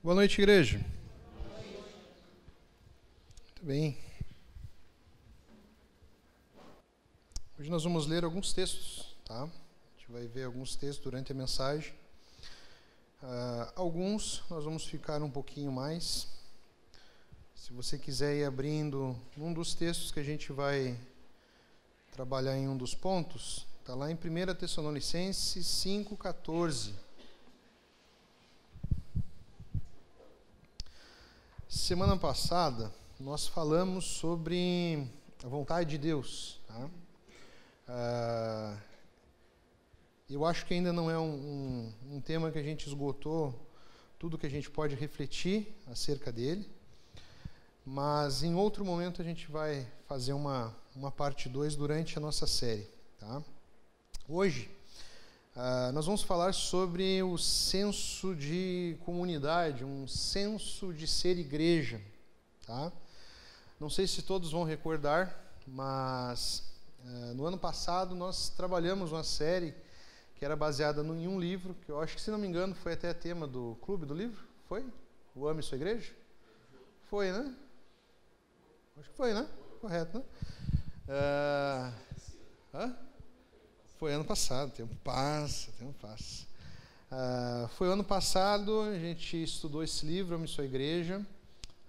Boa noite, igreja. Muito bem. Hoje nós vamos ler alguns textos, tá? A gente vai ver alguns textos durante a mensagem. Alguns nós vamos ficar um pouquinho mais. Se você quiser ir abrindo um dos textos que a gente vai trabalhar em um dos pontos, está lá em 1 Tessalonicenses 5,14. Semana passada, nós falamos sobre a vontade de Deus. Tá? Eu acho que ainda não é um tema que a gente esgotou tudo que a gente pode refletir acerca dele, mas em outro momento a gente vai fazer uma parte 2 durante a nossa série. Tá? Hoje, nós vamos falar sobre o senso de comunidade, um senso de ser igreja. Tá? Não sei se todos vão recordar, mas no ano passado nós trabalhamos uma série que era baseada em um livro, que eu acho que, se não me engano, foi até tema do clube do livro. Foi? O Ame Sua Igreja? Foi, né? Acho que foi, né? Correto, né? Foi ano passado, tempo passa. Foi ano passado, a gente estudou esse livro, Ame Sua Igreja.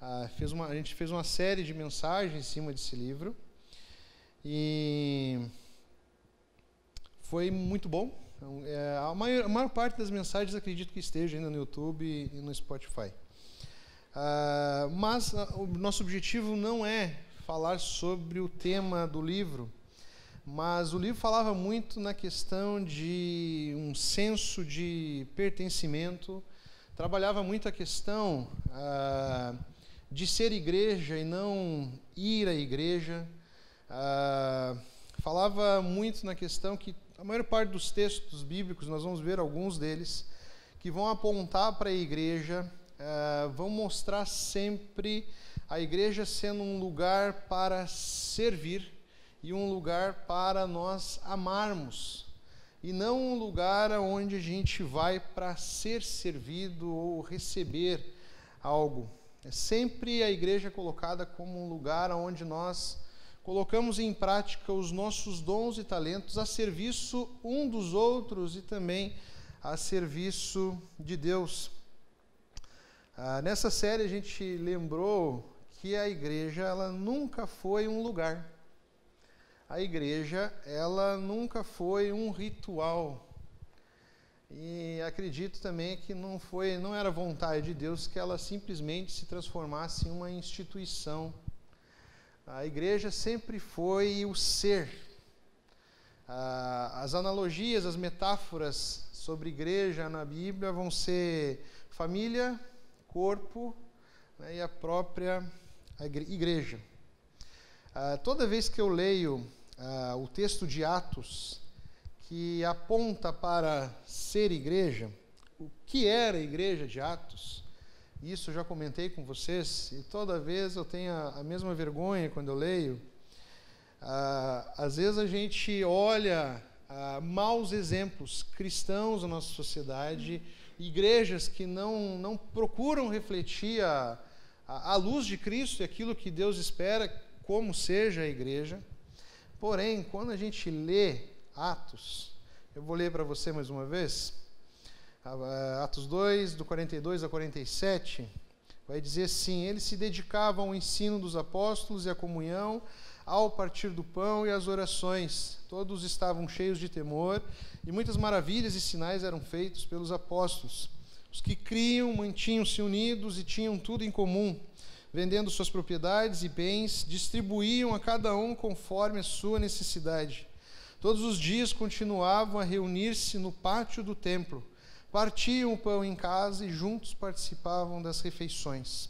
A gente fez uma série de mensagens em cima desse livro. E foi muito bom. A maior parte das mensagens acredito que esteja ainda no YouTube e no Spotify. Mas o nosso objetivo não é falar sobre o tema do livro, mas o livro falava muito na questão de um senso de pertencimento, trabalhava muito a questão de ser igreja e não ir à igreja, falava muito na questão que a maior parte dos textos bíblicos, nós vamos ver alguns deles, que vão apontar para a igreja, vão mostrar sempre a igreja sendo um lugar para servir e um lugar para nós amarmos, e não um lugar onde a gente vai para ser servido ou receber algo. É sempre a igreja colocada como um lugar onde nós colocamos em prática os nossos dons e talentos a serviço um dos outros e também a serviço de Deus. Nessa série a gente lembrou que a igreja ela nunca foi um lugar. A igreja ela nunca foi um ritual. E acredito também que não era vontade de Deus que ela simplesmente se transformasse em uma instituição. A igreja sempre foi o ser. As analogias, as metáforas sobre igreja na Bíblia vão ser família, corpo, né, e a própria igreja. Toda vez que eu leio o texto de Atos, que aponta para ser igreja, o que era a igreja de Atos, isso eu já comentei com vocês, e toda vez eu tenho a mesma vergonha quando eu leio. Às vezes a gente olha maus exemplos cristãos na nossa sociedade, igrejas que não procuram refletir a luz de Cristo e aquilo que Deus espera como seja a igreja. Porém, quando a gente lê Atos, eu vou ler para você mais uma vez, Atos 2, do 42 a 47, vai dizer assim: eles se dedicavam ao ensino dos apóstolos e à comunhão, ao partir do pão e às orações. Todos estavam cheios de temor, e muitas maravilhas e sinais eram feitos pelos apóstolos. Os que criam mantinham-se unidos e tinham tudo em comum. Vendendo suas propriedades e bens, distribuíam a cada um conforme a sua necessidade. Todos os dias continuavam a reunir-se no pátio do templo. Partiam o pão em casa e juntos participavam das refeições,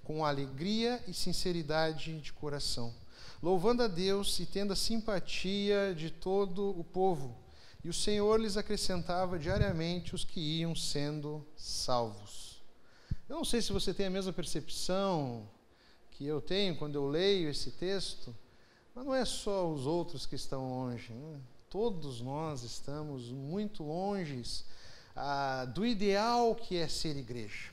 com alegria e sinceridade de coração, louvando a Deus e tendo a simpatia de todo o povo. E o Senhor lhes acrescentava diariamente os que iam sendo salvos. Eu não sei se você tem a mesma percepção que eu tenho quando eu leio esse texto, mas não é só os outros que estão longe, né? Todos nós estamos muito longe do ideal que é ser igreja.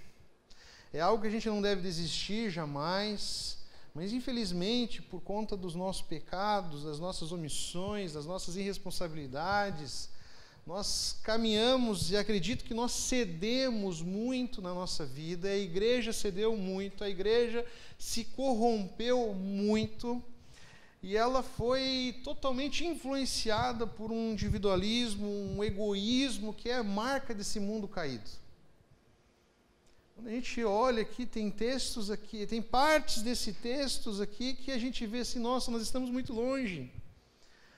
é algo que a gente não deve desistir jamais, mas infelizmente, por conta dos nossos pecados, das nossas omissões, das nossas irresponsabilidades, nós caminhamos e acredito que nós cedemos muito na nossa vida, a igreja cedeu muito, a igreja se corrompeu muito, e ela foi totalmente influenciada por um individualismo, um egoísmo que é a marca desse mundo caído. Quando a gente olha aqui, tem textos aqui, tem partes desses textos aqui que a gente vê assim, nossa, nós estamos muito longe.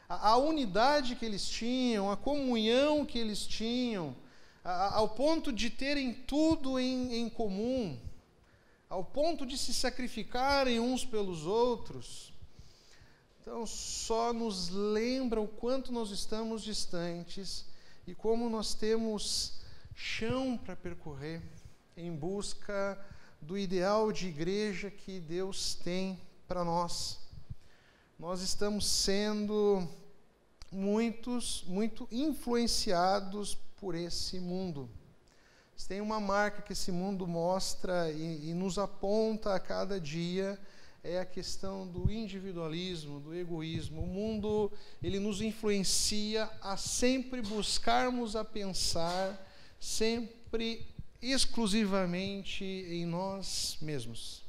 A unidade que eles tinham, a comunhão que eles tinham, ao ponto de terem tudo em comum, ao ponto de se sacrificarem uns pelos outros. Então, só nos lembra o quanto nós estamos distantes e como nós temos chão para percorrer em busca do ideal de igreja que Deus tem para nós. Nós estamos sendo muito influenciados por esse mundo. Se tem uma marca que esse mundo mostra e nos aponta a cada dia, é a questão do individualismo, do egoísmo. O mundo, ele nos influencia a sempre buscarmos a pensar, sempre exclusivamente em nós mesmos.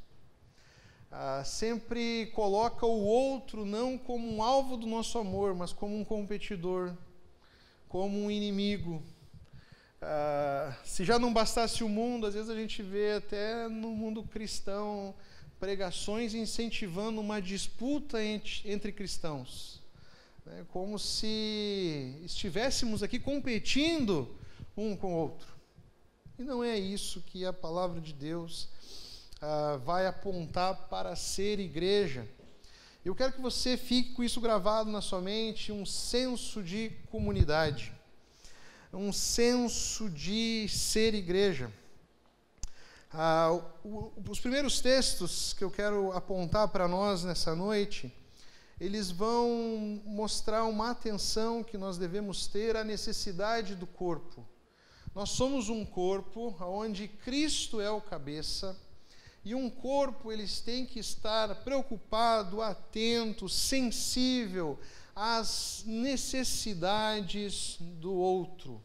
Sempre coloca o outro não como um alvo do nosso amor, mas como um competidor, como um inimigo. Se já não bastasse o mundo, às vezes a gente vê até no mundo cristão pregações incentivando uma disputa entre cristãos, né? Como se estivéssemos aqui competindo um com o outro. E não é isso que a palavra de Deus vai apontar para ser igreja. Eu quero que você fique com isso gravado na sua mente, um senso de comunidade, um senso de ser igreja. Os primeiros textos que eu quero apontar para nós nessa noite, eles vão mostrar uma atenção que nós devemos ter à necessidade do corpo. Nós somos um corpo onde Cristo é o cabeça, e um corpo, eles têm que estar preocupado, atento, sensível às necessidades do outro.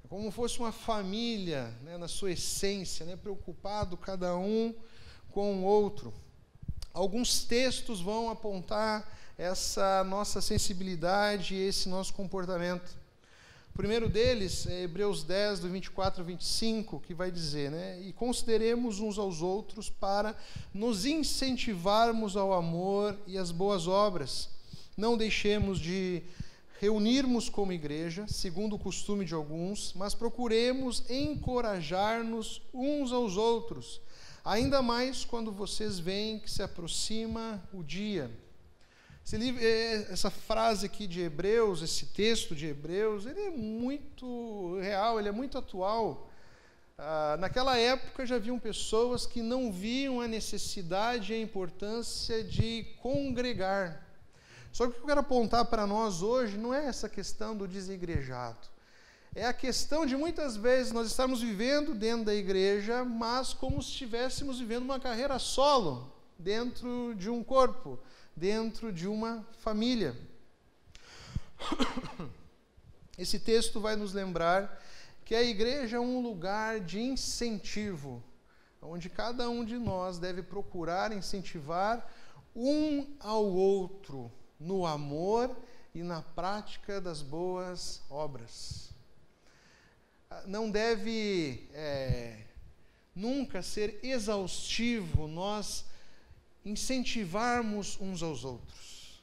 Como fosse uma família, né, na sua essência, né, preocupado cada um com o outro. Alguns textos vão apontar essa nossa sensibilidade e esse nosso comportamento. O primeiro deles é Hebreus 10, do 24 ao 25, que vai dizer, né? E consideremos uns aos outros para nos incentivarmos ao amor e às boas obras. Não deixemos de reunirmos como igreja, segundo o costume de alguns, mas procuremos encorajar-nos uns aos outros, ainda mais quando vocês veem que se aproxima o dia. Essa frase aqui de Hebreus, esse texto de Hebreus, ele é muito real, ele é muito atual. Naquela época já haviam pessoas que não viam a necessidade e a importância de congregar. Só que o que eu quero apontar para nós hoje não é essa questão do desigrejado. É a questão de muitas vezes nós estarmos vivendo dentro da igreja, mas como se estivéssemos vivendo uma carreira solo, dentro de um corpo, dentro de uma família. Esse texto vai nos lembrar que a igreja é um lugar de incentivo, onde cada um de nós deve procurar incentivar um ao outro no amor e na prática das boas obras. Não deve nunca ser exaustivo nós incentivarmos uns aos outros,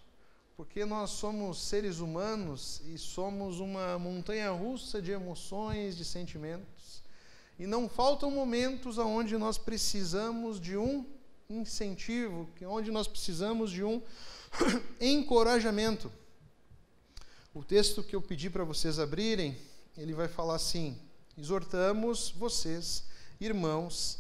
porque nós somos seres humanos e somos uma montanha-russa de emoções, de sentimentos, e não faltam momentos onde nós precisamos de um incentivo, onde nós precisamos de um encorajamento. O texto que eu pedi para vocês abrirem, ele vai falar assim: exortamos vocês, irmãos,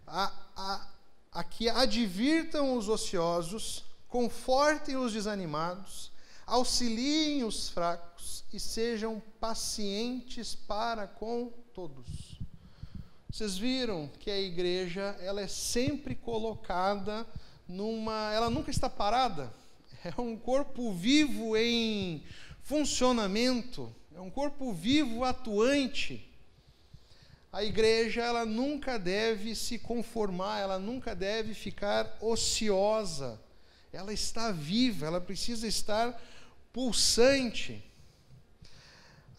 a que advirtam os ociosos, confortem os desanimados, auxiliem os fracos e sejam pacientes para com todos. Vocês viram que a igreja, ela é sempre colocada ela nunca está parada. É um corpo vivo em funcionamento, é um corpo vivo atuante. A igreja, ela nunca deve se conformar, ela nunca deve ficar ociosa. Ela está viva, ela precisa estar pulsante.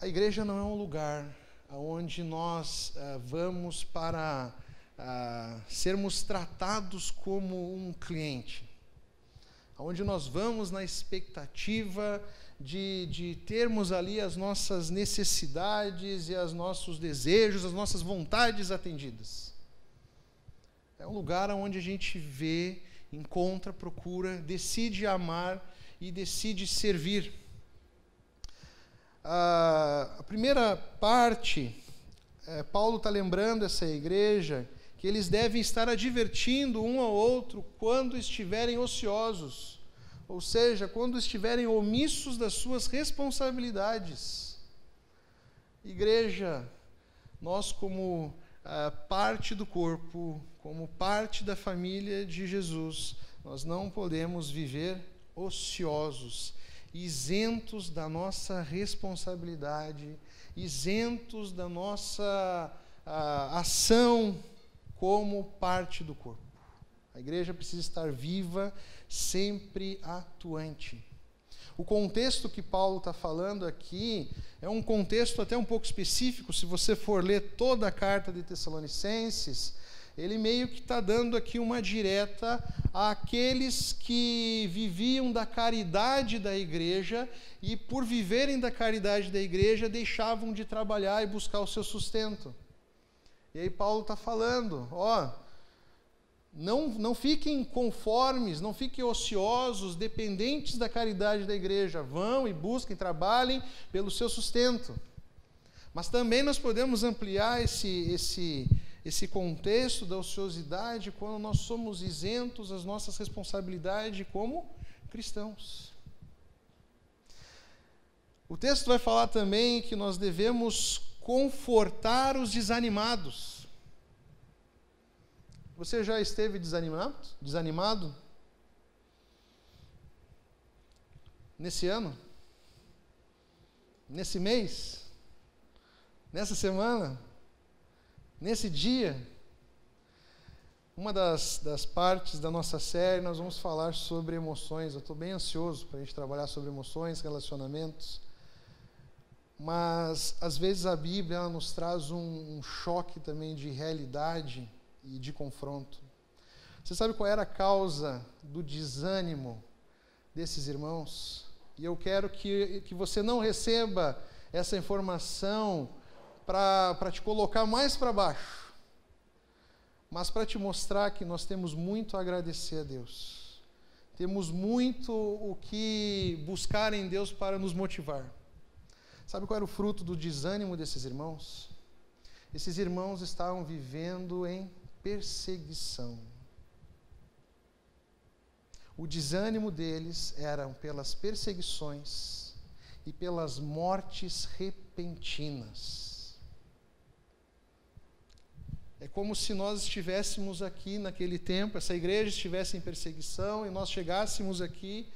A igreja não é um lugar onde nós vamos para sermos tratados como um cliente, onde nós vamos na expectativa de termos ali as nossas necessidades e os nossos desejos, as nossas vontades atendidas. É um lugar onde a gente vê, encontra, procura, decide amar e decide servir. A primeira parte, Paulo está lembrando essa igreja que eles devem estar advertindo um ao outro quando estiverem ociosos, ou seja, quando estiverem omissos das suas responsabilidades. Igreja, nós como parte do corpo, como parte da família de Jesus, nós não podemos viver ociosos, isentos da nossa responsabilidade, isentos da nossa ação como parte do corpo. A igreja precisa estar viva, sempre atuante. O contexto que Paulo está falando aqui é um contexto até um pouco específico. Se você for ler toda a carta de Tessalonicenses, ele meio que está dando aqui uma direta àqueles que viviam da caridade da igreja e, por viverem da caridade da igreja, deixavam de trabalhar e buscar o seu sustento. E aí Paulo está falando, não fiquem conformes, não fiquem ociosos, dependentes da caridade da igreja. Vão e busquem, trabalhem pelo seu sustento. Mas também nós podemos ampliar esse contexto da ociosidade quando nós somos isentos das nossas responsabilidades como cristãos. O texto vai falar também que nós devemos confortar os desanimados. Você já esteve desanimado? Nesse ano? Nesse mês? Nessa semana? Nesse dia? Uma das partes da nossa série, nós vamos falar sobre emoções. Eu estou bem ansioso para a gente trabalhar sobre emoções, relacionamentos. Mas, às vezes, a Bíblia ela nos traz um choque também de realidade e de confronto. Você sabe qual era a causa do desânimo desses irmãos? E eu quero que você não receba essa informação para te colocar mais para baixo, mas para te mostrar que nós temos muito a agradecer a Deus. Temos muito o que buscar em Deus para nos motivar. Sabe qual era o fruto do desânimo desses irmãos? Esses irmãos estavam vivendo em perseguição. O desânimo deles era pelas perseguições e pelas mortes repentinas. É como se nós estivéssemos aqui naquele tempo, essa igreja estivesse em perseguição e nós chegássemos aqui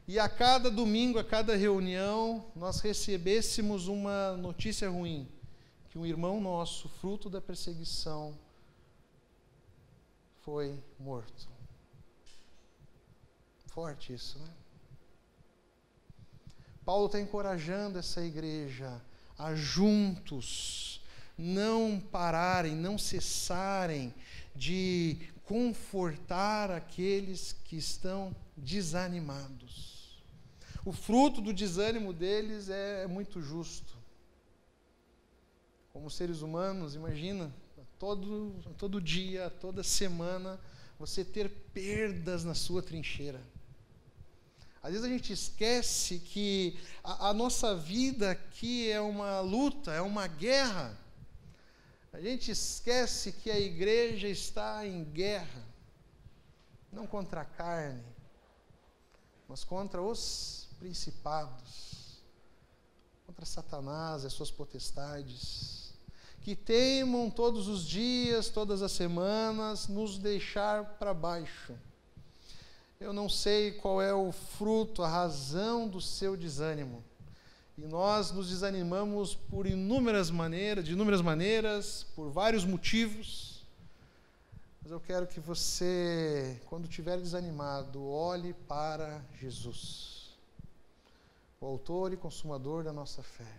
e a cada domingo, a cada reunião, nós recebêssemos uma notícia ruim, que um irmão nosso, fruto da perseguição, foi morto. Forte isso, né? Paulo está encorajando essa igreja a juntos não pararem, não cessarem de confortar aqueles que estão desanimados. O fruto do desânimo deles é muito justo. Como seres humanos, imagina, todo dia, toda semana, você ter perdas na sua trincheira. Às vezes a gente esquece que a nossa vida aqui é uma luta, é uma guerra. A gente esquece que a igreja está em guerra, não contra a carne, mas contra os principados, contra Satanás e as suas potestades. que teimam todos os dias, todas as semanas, nos deixar para baixo. Eu não sei qual é o fruto, a razão do seu desânimo. E nós nos desanimamos por de inúmeras maneiras, por vários motivos. Mas eu quero que você, quando estiver desanimado, olhe para Jesus, o autor e consumador da nossa fé.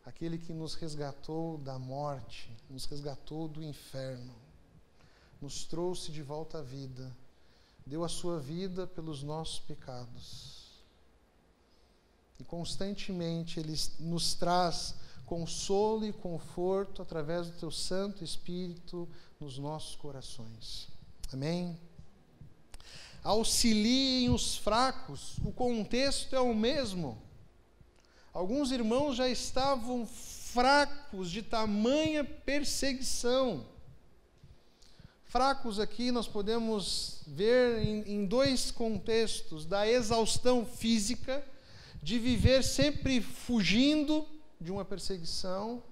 Aquele que nos resgatou da morte, nos resgatou do inferno, nos trouxe de volta à vida, deu a sua vida pelos nossos pecados. E constantemente Ele nos traz consolo e conforto através do Teu Santo Espírito nos nossos corações. Amém? Auxiliem os fracos, o contexto é o mesmo. Alguns irmãos já estavam fracos de tamanha perseguição. Fracos aqui nós podemos ver em dois contextos: da exaustão física, de viver sempre fugindo de uma perseguição,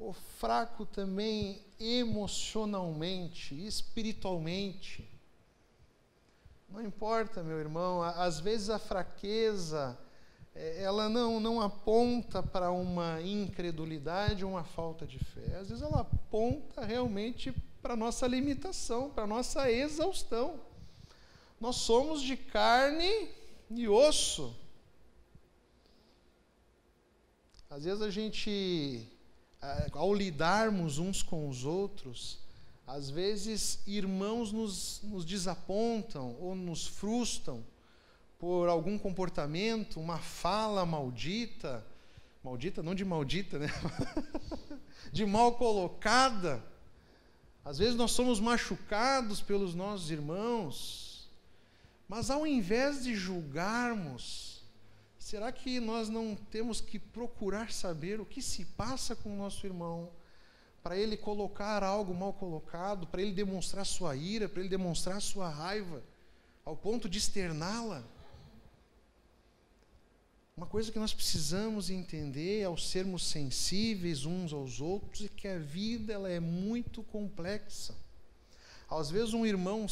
ou fraco também emocionalmente, espiritualmente. Não importa, meu irmão, às vezes a fraqueza, ela não aponta para uma incredulidade ou uma falta de fé. Às vezes ela aponta realmente para a nossa limitação, para a nossa exaustão. Nós somos de carne e osso. Às vezes a gente, ao lidarmos uns com os outros, às vezes irmãos nos desapontam ou nos frustram por algum comportamento, uma fala maldita, não de maldita, né? De mal colocada. Às vezes nós somos machucados pelos nossos irmãos, mas ao invés de julgarmos, será que nós não temos que procurar saber o que se passa com o nosso irmão, para ele colocar algo mal colocado, para ele demonstrar sua ira, para ele demonstrar sua raiva, ao ponto de externá-la? Uma coisa que nós precisamos entender ao sermos sensíveis uns aos outros é que a vida ela é muito complexa. Às vezes um irmão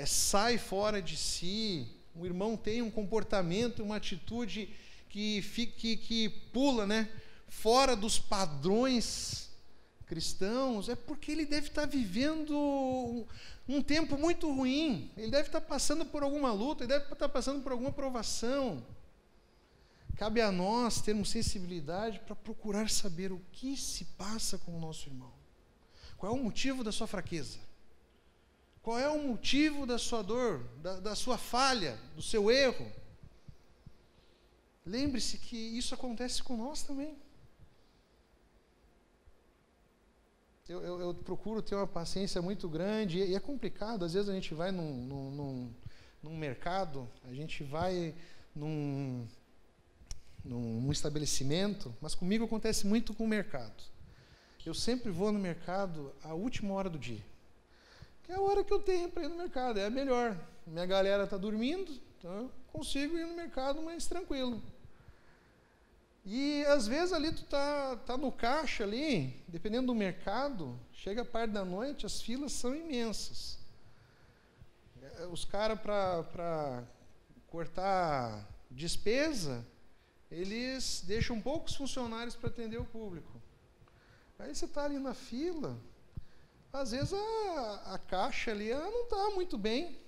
sai fora de si, um irmão tem um comportamento, uma atitude que pula, né, fora dos padrões cristãos, é porque ele deve estar vivendo um tempo muito ruim, ele deve estar passando por alguma luta, ele deve estar passando por alguma provação. Cabe a nós termos sensibilidade para procurar saber o que se passa com o nosso irmão. Qual é o motivo da sua fraqueza? Qual é o motivo da sua dor, da sua falha, do seu erro? Lembre-se que isso acontece com nós também. Eu procuro ter uma paciência muito grande, e é complicado. Às vezes a gente vai num mercado, a gente vai num estabelecimento, mas comigo acontece muito com o mercado. Eu sempre vou no mercado à última hora do dia, que é a hora que eu tenho para ir no mercado, é a melhor. Minha galera está dormindo, então eu consigo ir no mercado mais tranquilo. E às vezes ali tu tá no caixa ali, dependendo do mercado, chega a parte da noite, as filas são imensas. Os caras para cortar despesa, eles deixam poucos funcionários para atender o público. Aí você está ali na fila, às vezes a caixa ali ela não está muito bem.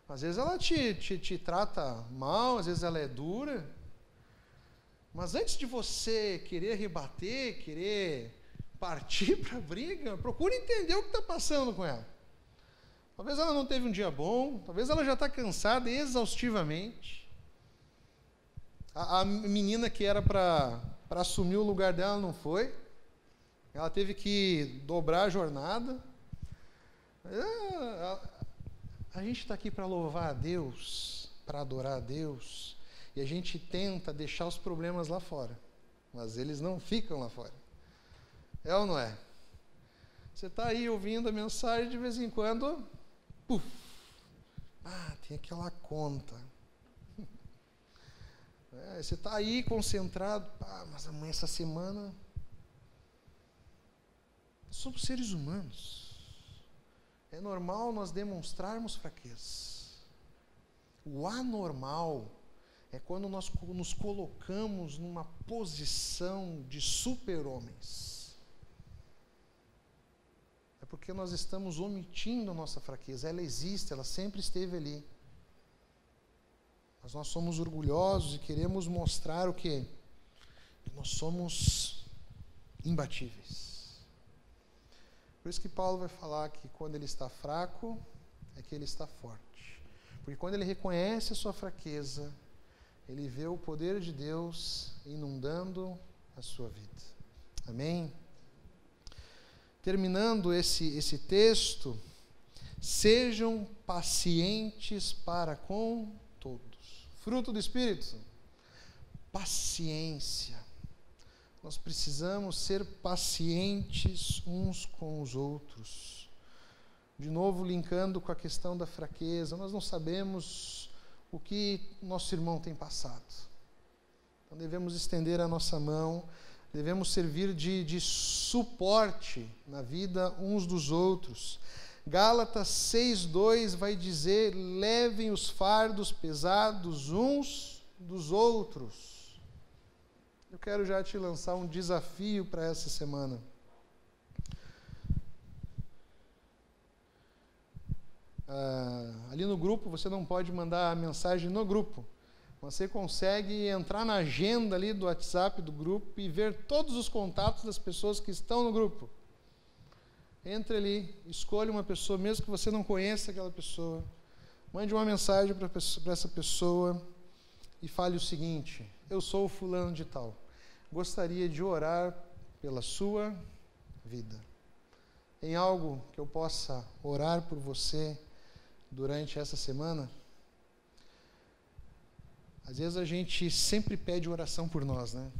Às vezes ela te trata mal, às vezes ela é dura. Mas antes de você querer rebater, querer partir para a briga, procure entender o que está passando com ela. Talvez ela não teve um dia bom, talvez ela já está cansada exaustivamente. A menina que era para assumir o lugar dela não foi. Ela teve que dobrar a jornada. A gente está aqui para louvar a Deus, para adorar a Deus, e a gente tenta deixar os problemas lá fora, mas eles não ficam lá fora. É ou não é? Você está aí ouvindo a mensagem, de vez em quando, puf, tem aquela conta. Você está aí concentrado, mas amanhã, essa semana, Somos seres humanos. É normal nós demonstrarmos fraqueza. O anormal é quando nós nos colocamos numa posição de super-homens. É porque nós estamos omitindo a nossa fraqueza. Ela existe, ela sempre esteve ali. Mas nós somos orgulhosos e queremos mostrar o quê? Que nós somos imbatíveis. Por isso que Paulo vai falar que quando ele está fraco, é que ele está forte. Porque quando ele reconhece a sua fraqueza, ele vê o poder de Deus inundando a sua vida. Amém? Terminando esse texto, sejam pacientes para com todos. Fruto do Espírito, paciência. Nós precisamos ser pacientes uns com os outros. De novo, linkando com a questão da fraqueza, nós não sabemos o que nosso irmão tem passado. Então devemos estender a nossa mão, devemos servir de suporte na vida uns dos outros. Gálatas 6:2 vai dizer: levem os fardos pesados uns dos outros. Eu quero já te lançar um desafio para essa semana. Ali no grupo, você não pode mandar a mensagem no grupo. Você consegue entrar na agenda ali do WhatsApp do grupo e ver todos os contatos das pessoas que estão no grupo. Entre ali, escolha uma pessoa, mesmo que você não conheça aquela pessoa. Mande uma mensagem para essa pessoa e fale o seguinte: eu sou o fulano de tal. Gostaria de orar pela sua vida. Em algo que eu possa orar por você durante essa semana? Às vezes a gente sempre pede oração por nós, né?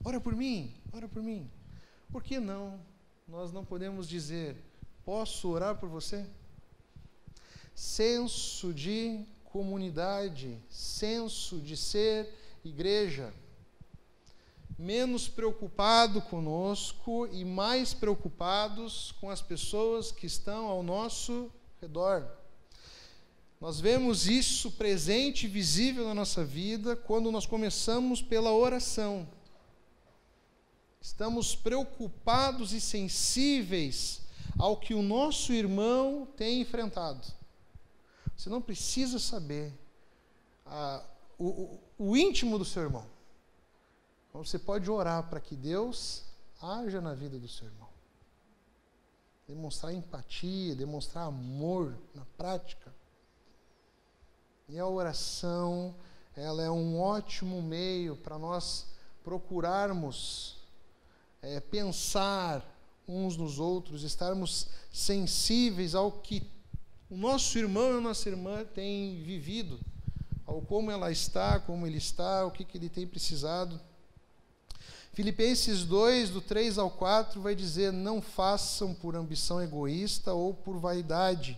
Ora por mim, ora por mim. Por que não? Nós não podemos dizer: posso orar por você? Senso de comunidade, senso de ser igreja. Menos preocupado conosco e mais preocupados com as pessoas que estão ao nosso redor. Nós vemos isso presente e visível na nossa vida quando nós começamos pela oração. Estamos preocupados e sensíveis ao que o nosso irmão tem enfrentado. Você não precisa saber o íntimo do seu irmão. Você pode orar para que Deus haja na vida do seu irmão. Demonstrar empatia, demonstrar amor na prática. E a oração, ela é um ótimo meio para nós procurarmos pensar uns nos outros, estarmos sensíveis ao que o nosso irmão e a nossa irmã têm vivido, ao como ela está, como ele está, o que ele tem precisado. Filipenses 2, do 3 ao 4, vai dizer: não façam por ambição egoísta ou por vaidade,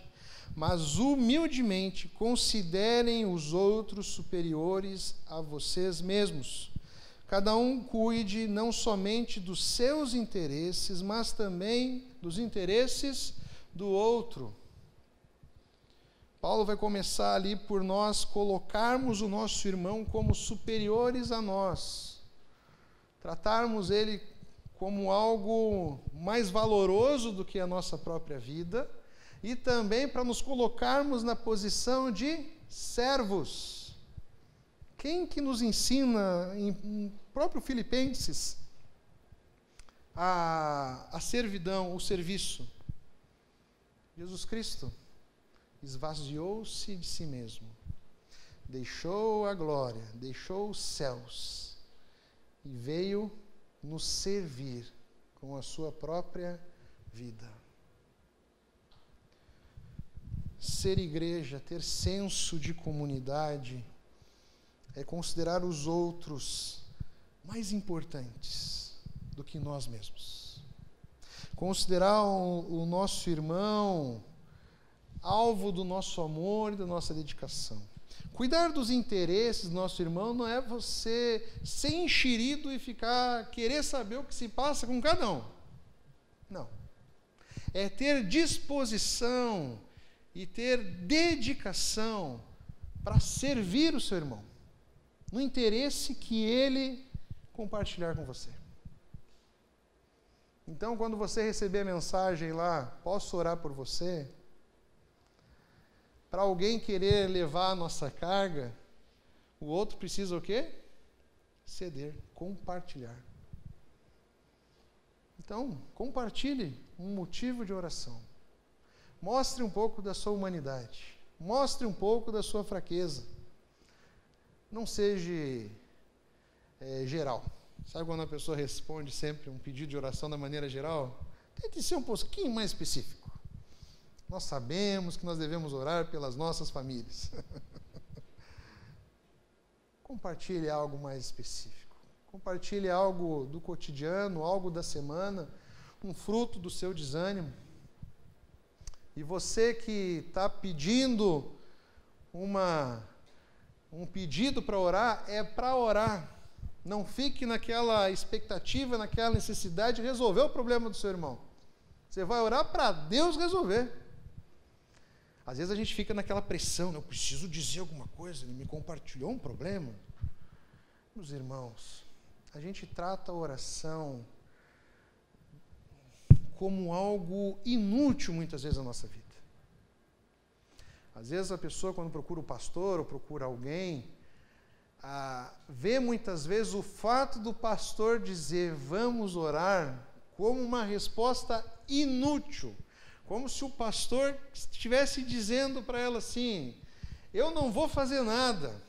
mas humildemente considerem os outros superiores a vocês mesmos. Cada um cuide não somente dos seus interesses, mas também dos interesses do outro. Paulo vai começar ali por nós colocarmos o nosso irmão como superiores a nós. Tratarmos ele como algo mais valoroso do que a nossa própria vida, e também para nos colocarmos na posição de servos. Quem que nos ensina, em próprio Filipenses, a servidão, o serviço? Jesus Cristo esvaziou-se de si mesmo, deixou a glória, deixou os céus, e veio nos servir com a sua própria vida. Ser igreja, ter senso de comunidade, é considerar os outros mais importantes do que nós mesmos. Considerar o nosso irmão alvo do nosso amor e da nossa dedicação. Cuidar dos interesses do nosso irmão não é você ser enxerido e querer saber o que se passa com cada um. Não. é ter disposição e ter dedicação para servir o seu irmão, no interesse que ele compartilhar com você. Então, quando você receber a mensagem lá, posso orar por você? Para alguém querer levar a nossa carga, o outro precisa o quê? Ceder, compartilhar. Então, compartilhe um motivo de oração. Mostre um pouco da sua humanidade. Mostre um pouco da sua fraqueza. Não seja geral. Sabe quando a pessoa responde sempre um pedido de oração da maneira geral? Tente ser um pouquinho mais específico. Nós sabemos que nós devemos orar pelas nossas famílias. Compartilhe algo mais específico. Compartilhe algo do cotidiano, algo da semana, um fruto do seu desânimo. E você que está pedindo um pedido para orar, é para orar. Não fique naquela expectativa, naquela necessidade de resolver o problema do seu irmão. Você vai orar para Deus resolver. Às vezes a gente fica naquela pressão, eu preciso dizer alguma coisa, ele me compartilhou um problema. Meus irmãos, a gente trata a oração como algo inútil muitas vezes na nossa vida. Às vezes a pessoa, quando procura o pastor ou procura alguém, vê muitas vezes o fato do pastor dizer vamos orar como uma resposta inútil, como se o pastor estivesse dizendo para ela assim, eu não vou fazer nada,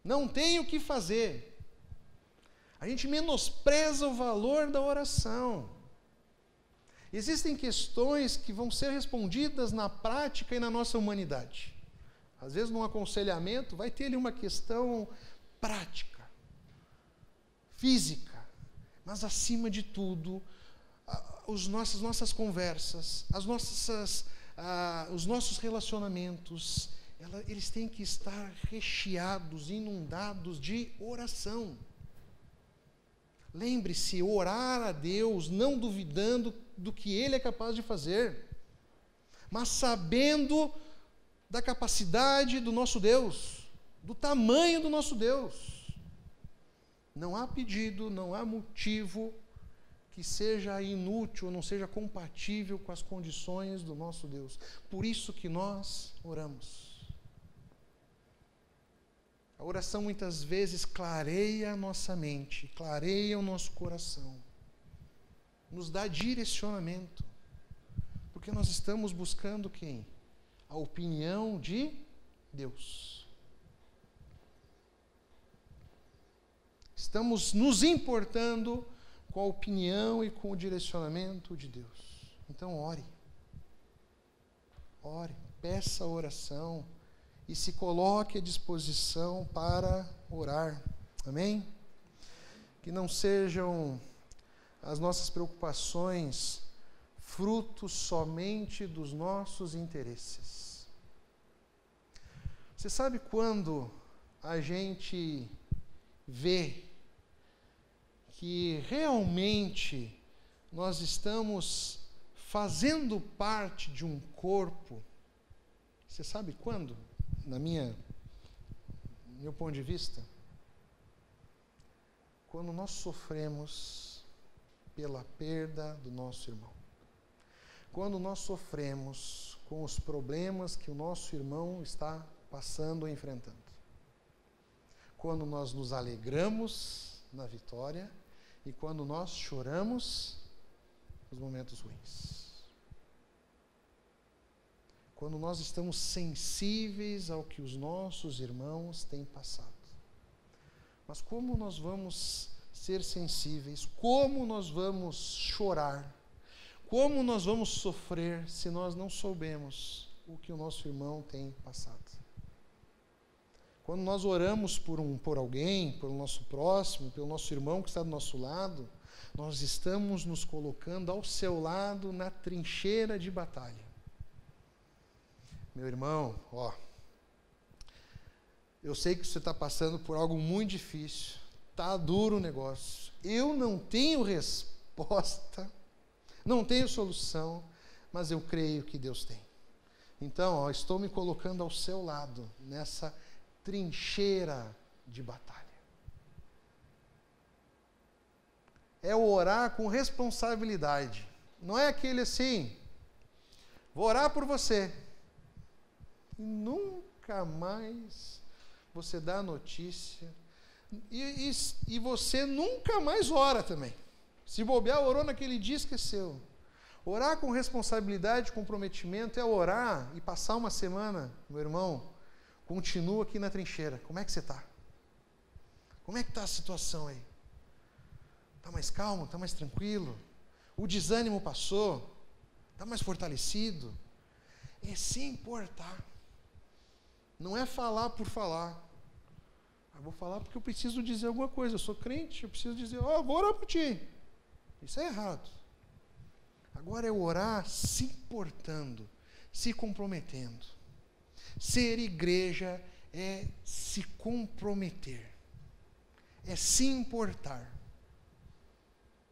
não tenho o que fazer. A gente menospreza o valor da oração. Existem questões que vão ser respondidas na prática e na nossa humanidade. Às vezes, num aconselhamento, vai ter ali uma questão prática, física, mas, acima de tudo, as nossas conversas, os nossos relacionamentos, eles têm que estar recheados, inundados de oração. Lembre-se, orar a Deus, não duvidando do que Ele é capaz de fazer, mas sabendo da capacidade do nosso Deus, do tamanho do nosso Deus. Não há pedido, não há motivo que seja inútil, ou não seja compatível com as condições do nosso Deus. Por isso que nós oramos. A oração muitas vezes clareia a nossa mente, clareia o nosso coração, nos dá direcionamento, porque nós estamos buscando quem? A opinião de Deus. Estamos nos importando com a opinião e com o direcionamento de Deus. Então ore, peça a oração e se coloque à disposição para orar. Amém? Que não sejam as nossas preocupações fruto somente dos nossos interesses. Você sabe quando a gente vê que realmente nós estamos fazendo parte de um corpo? Você sabe quando? No meu ponto de vista, quando nós sofremos pela perda do nosso irmão. Quando nós sofremos com os problemas que o nosso irmão está passando ou enfrentando. Quando nós nos alegramos na vitória e quando nós choramos nos momentos ruins. Quando nós estamos sensíveis ao que os nossos irmãos têm passado. Mas como nós vamos ser sensíveis? Como nós vamos chorar? Como nós vamos sofrer se nós não soubemos o que o nosso irmão tem passado? Quando nós oramos por alguém, pelo nosso próximo, pelo nosso irmão que está do nosso lado, nós estamos nos colocando ao seu lado na trincheira de batalha. Meu irmão, eu sei que você está passando por algo muito difícil, está duro o negócio. Eu não tenho resposta, não tenho solução, mas eu creio que Deus tem. Então, estou me colocando ao seu lado, nessa trincheira de batalha. É orar com responsabilidade. Não é aquele assim, vou orar por você. E nunca mais você dá a notícia. E você nunca mais ora também. Se bobear, orou naquele dia, esqueceu. Orar com responsabilidade, comprometimento, é orar e passar uma semana, meu irmão, continua aqui na trincheira. Como é que você está? Como é que está a situação aí? Está mais calmo? Está mais tranquilo? O desânimo passou? Está mais fortalecido? É se importar. Não é falar por falar. Eu vou falar porque eu preciso dizer alguma coisa. Eu sou crente, eu preciso dizer, vou orar por ti. Isso é errado. Agora é orar se importando, se comprometendo. Ser igreja é se comprometer. É se importar.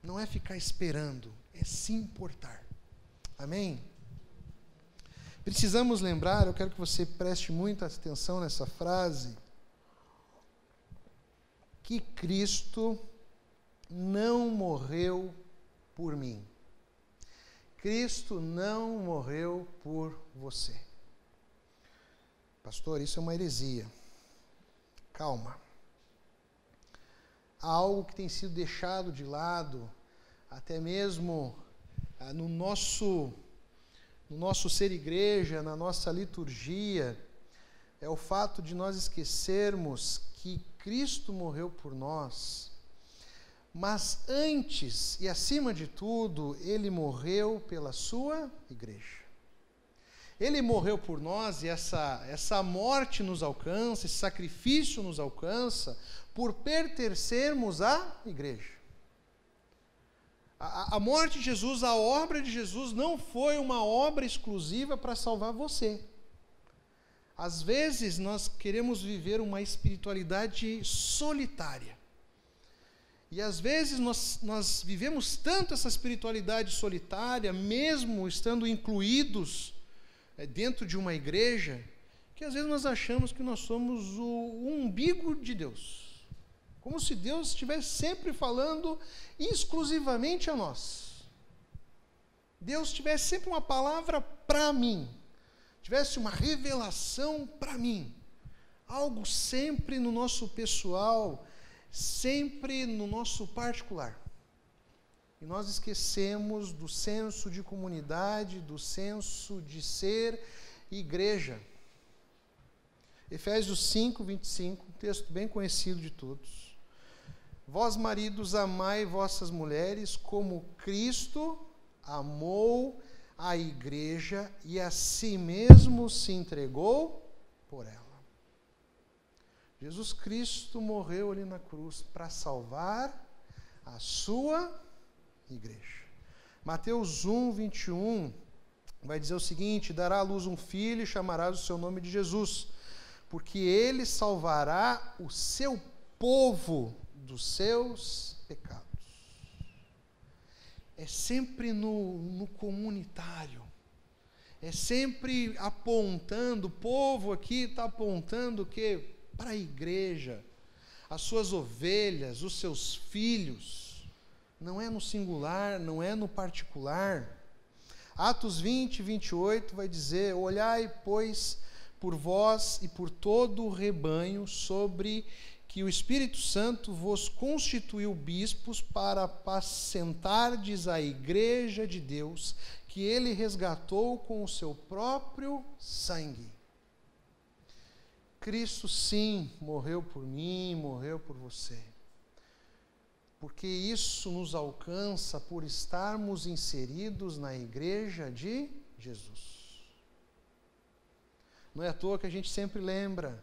Não é ficar esperando, é se importar. Amém? Precisamos lembrar, eu quero que você preste muita atenção nessa frase, que Cristo não morreu por mim. Cristo não morreu por você. Pastor, isso é uma heresia. Calma. Há algo que tem sido deixado de lado, até mesmo no nosso ser igreja, na nossa liturgia, é o fato de nós esquecermos que Cristo morreu por nós, mas antes e acima de tudo, Ele morreu pela sua igreja. Ele morreu por nós e essa morte nos alcança, esse sacrifício nos alcança por pertencermos à igreja. A morte de Jesus, a obra de Jesus não foi uma obra exclusiva para salvar você. Às vezes nós queremos viver uma espiritualidade solitária. E às vezes nós vivemos tanto essa espiritualidade solitária, mesmo estando incluídos dentro de uma igreja, que às vezes nós achamos que nós somos o umbigo de Deus. Como se Deus estivesse sempre falando exclusivamente a nós. Deus tivesse sempre uma palavra para mim. Tivesse uma revelação para mim. Algo sempre no nosso pessoal, sempre no nosso particular. E nós esquecemos do senso de comunidade, do senso de ser igreja. Efésios 5, 25, um texto bem conhecido de todos. Vós, maridos, amai vossas mulheres como Cristo amou a igreja e a si mesmo se entregou por ela. Jesus Cristo morreu ali na cruz para salvar a sua igreja. Mateus 1, 21 vai dizer o seguinte: dará à luz um filho e chamarás o seu nome de Jesus, porque ele salvará o seu povo dos seus pecados. É sempre no comunitário, é sempre apontando, o povo aqui está apontando o quê? Para a igreja, as suas ovelhas, os seus filhos, não é no singular, não é no particular. Atos 20, 28 vai dizer: olhai, pois, por vós e por todo o rebanho sobre que o Espírito Santo vos constituiu bispos para apacentardes a igreja de Deus, que ele resgatou com o seu próprio sangue. Cristo, sim, morreu por mim, morreu por você. Porque isso nos alcança por estarmos inseridos na igreja de Jesus. Não é à toa que a gente sempre lembra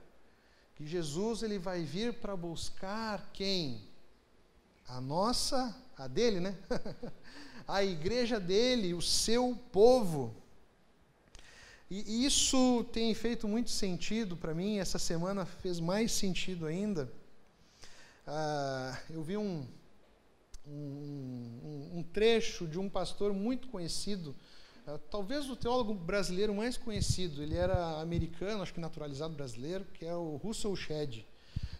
que Jesus ele vai vir para buscar quem? A dele, né? A igreja dele, o seu povo. E isso tem feito muito sentido para mim, essa semana fez mais sentido ainda. Eu vi um trecho de um pastor muito conhecido, talvez o teólogo brasileiro mais conhecido. Ele era americano, acho que naturalizado brasileiro, que é o Russell Shedd.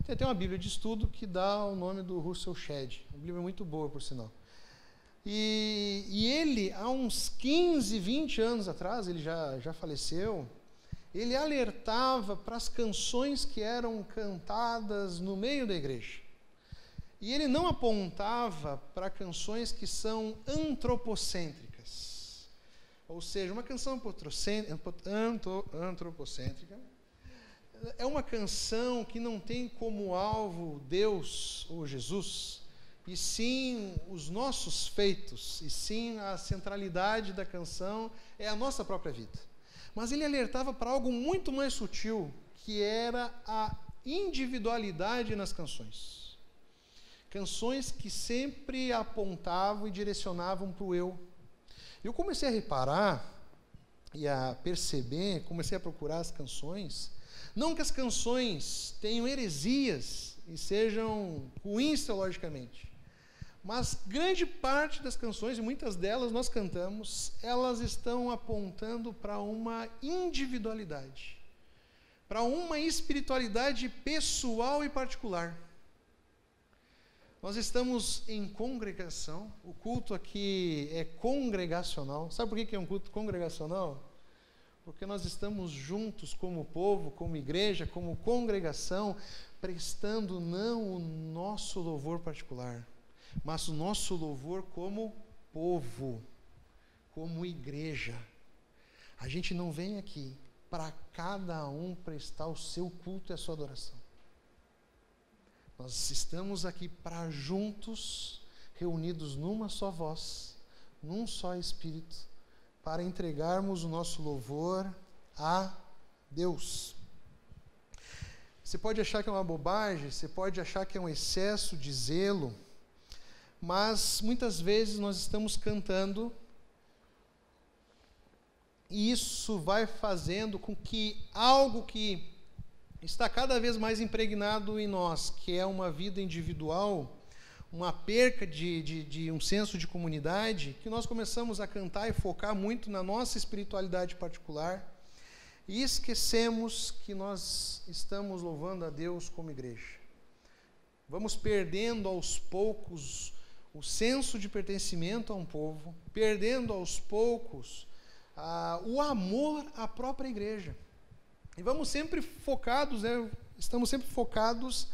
Tem até uma Bíblia de estudo que dá o nome do Russell Shedd. Uma Bíblia muito boa, por sinal. E ele, há uns 15, 20 anos atrás, ele já faleceu, ele alertava para as canções que eram cantadas no meio da igreja. E ele não apontava para canções que são antropocêntricas. Ou seja, uma canção antropocêntrica é uma canção que não tem como alvo Deus ou Jesus, e sim os nossos feitos, e sim a centralidade da canção é a nossa própria vida. Mas ele alertava para algo muito mais sutil, que era a individualidade nas canções. Canções que sempre apontavam e direcionavam para o eu. Eu comecei a reparar e a perceber, comecei a procurar as canções, não que as canções tenham heresias e sejam ruins teologicamente, mas grande parte das canções, e muitas delas nós cantamos, elas estão apontando para uma individualidade, para uma espiritualidade pessoal e particular. Nós estamos em congregação, o culto aqui é congregacional. Sabe por que é um culto congregacional? Porque nós estamos juntos como povo, como igreja, como congregação, prestando não o nosso louvor particular, mas o nosso louvor como povo, como igreja. A gente não vem aqui para cada um prestar o seu culto e a sua adoração. Nós estamos aqui para juntos, reunidos numa só voz, num só Espírito, para entregarmos o nosso louvor a Deus. Você pode achar que é uma bobagem, você pode achar que é um excesso de zelo, mas muitas vezes nós estamos cantando e isso vai fazendo com que algo que está cada vez mais impregnado em nós, que é uma vida individual, uma perca de um senso de comunidade, que nós começamos a cantar e focar muito na nossa espiritualidade particular e esquecemos que nós estamos louvando a Deus como igreja. Vamos perdendo aos poucos o senso de pertencimento a um povo, perdendo aos poucos o amor à própria igreja. E vamos sempre focados, estamos sempre focados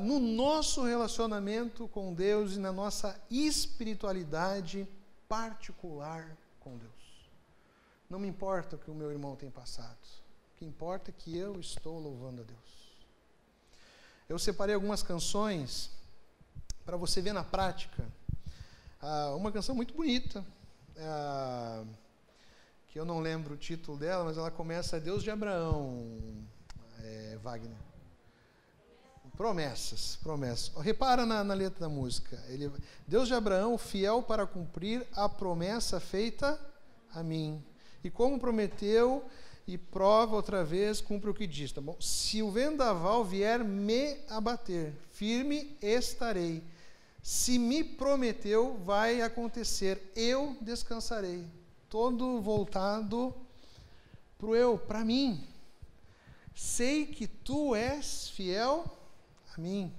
no nosso relacionamento com Deus e na nossa espiritualidade particular com Deus. Não me importa o que o meu irmão tem passado. O que importa é que eu estou louvando a Deus. Eu separei algumas canções para você ver na prática. Uma canção muito bonita, que eu não lembro o título dela, mas ela começa Deus de Abraão, Wagner. Promessas. Repara na letra da música. Deus de Abraão, fiel para cumprir a promessa feita a mim. E como prometeu e prova outra vez, cumpre o que diz. Tá bom? Se o vendaval vier me abater, firme estarei. Se me prometeu, vai acontecer. Eu descansarei. Todo voltado para o eu, para mim. Sei que tu és fiel a mim.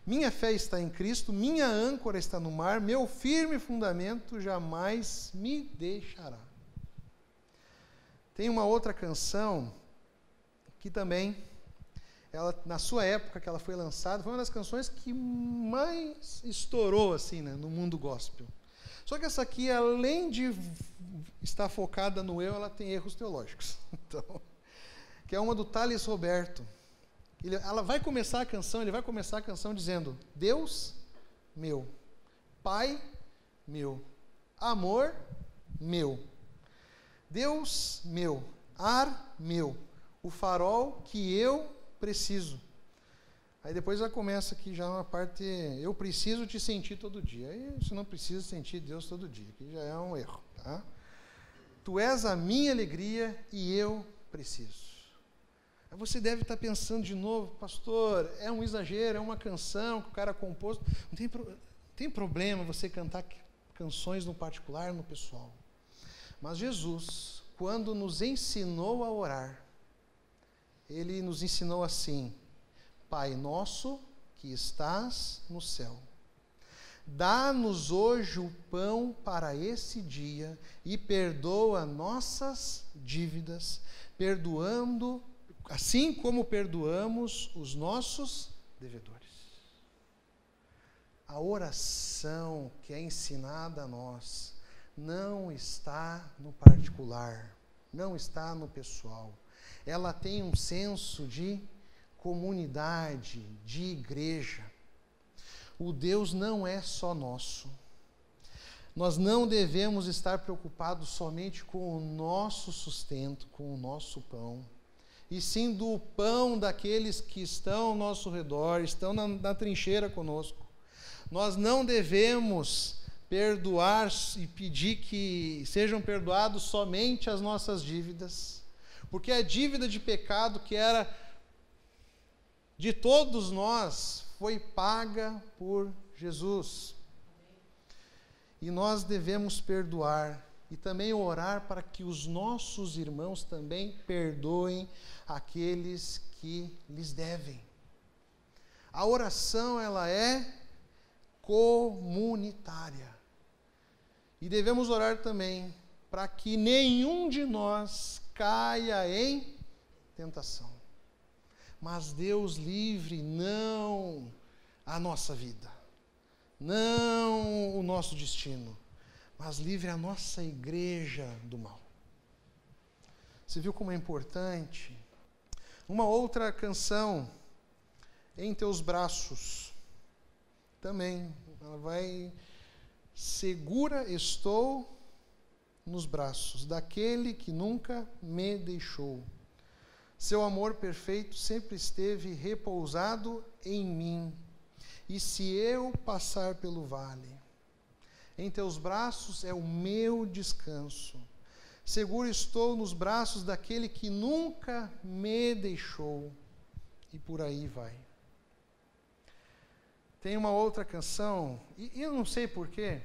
Minha fé está em Cristo, minha âncora está no mar, meu firme fundamento jamais me deixará. Tem uma outra canção que também, na sua época que ela foi lançada, foi uma das canções que mais estourou assim, no mundo gospel. Só que essa aqui, além de estar focada no eu, ela tem erros teológicos. Então, que é uma do Thales Roberto. Ele vai começar a canção dizendo: Deus meu, Pai meu, amor meu, Deus meu, ar meu, o farol que eu preciso. Aí depois ela começa aqui já uma parte, eu preciso te sentir todo dia. Aí você não precisa sentir Deus todo dia, que já é um erro, tá? Tu és a minha alegria e eu preciso. Aí você deve estar pensando de novo, pastor, é um exagero, é uma canção que o cara compôs. Não tem problema você cantar canções no particular, no pessoal. Mas Jesus, quando nos ensinou a orar, Ele nos ensinou assim: Pai nosso que estás no céu, dá-nos hoje o pão para esse dia e perdoa nossas dívidas, perdoando, assim como perdoamos os nossos devedores. A oração que é ensinada a nós não está no particular, não está no pessoal. Ela tem um senso de comunidade, de igreja. O Deus não é só nosso. Nós não devemos estar preocupados somente com o nosso sustento, com o nosso pão, e sim do pão daqueles que estão ao nosso redor, estão na trincheira conosco. Nós não devemos perdoar e pedir que sejam perdoados somente as nossas dívidas, porque a dívida de pecado que era de todos nós foi paga por Jesus. E nós devemos perdoar e também orar para que os nossos irmãos também perdoem aqueles que lhes devem. A oração, ela é comunitária. E devemos orar também para que nenhum de nós caia em tentação. Mas Deus livre não a nossa vida, não o nosso destino, mas livre a nossa igreja do mal. Você viu como é importante? Uma outra canção, Em Teus Braços, também, ela vai: segura estou nos braços daquele que nunca me deixou. Seu amor perfeito sempre esteve repousado em mim. E se eu passar pelo vale, em teus braços é o meu descanso. Seguro estou nos braços daquele que nunca me deixou. E por aí vai. Tem uma outra canção, e eu não sei porquê,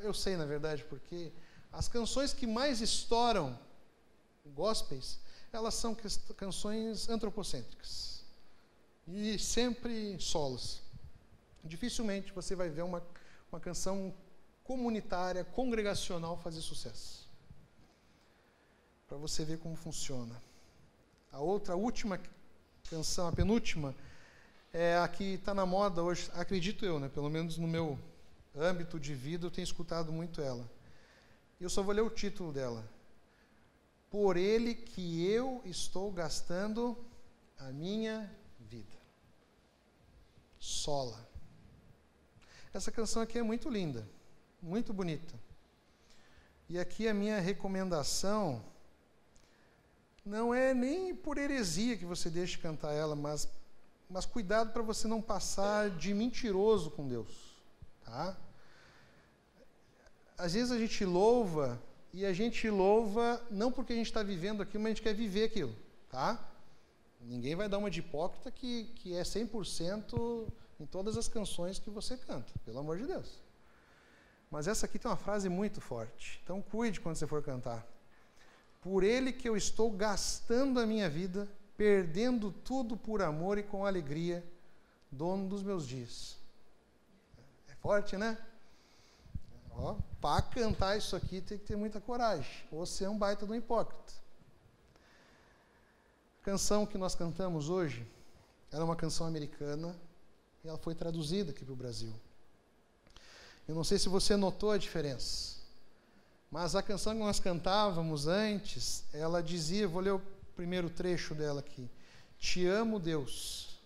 eu sei na verdade porquê, as canções que mais estouram, gospels, elas são canções antropocêntricas. E sempre solos. Dificilmente você vai ver uma canção comunitária, congregacional fazer sucesso. Para você ver como funciona. A última canção, a penúltima, é a que está na moda hoje, acredito eu, né? Pelo menos no meu âmbito de vida, eu tenho escutado muito ela. Eu só vou ler o título dela. Por ele que eu estou gastando a minha vida. Sola. Essa canção aqui é muito linda, muito bonita. E aqui a minha recomendação não é nem por heresia que você deixe cantar ela, mas cuidado para você não passar de mentiroso com Deus, tá? Às vezes a gente louva, e a gente louva não porque a gente está vivendo aquilo, mas a gente quer viver aquilo, tá? Ninguém vai dar uma de hipócrita que é 100% em todas as canções que você canta, pelo amor de Deus. Mas essa aqui tem uma frase muito forte, então cuide quando você for cantar. Por ele que eu estou gastando a minha vida, perdendo tudo por amor e com alegria, dono dos meus dias. É forte, né? Para cantar isso aqui tem que ter muita coragem, ou ser um baita de um hipócrita. A canção que nós cantamos hoje, ela é uma canção americana, e ela foi traduzida aqui para o Brasil. Eu não sei se você notou a diferença, mas a canção que nós cantávamos antes, ela dizia, vou ler o primeiro trecho dela aqui: te amo, Deus,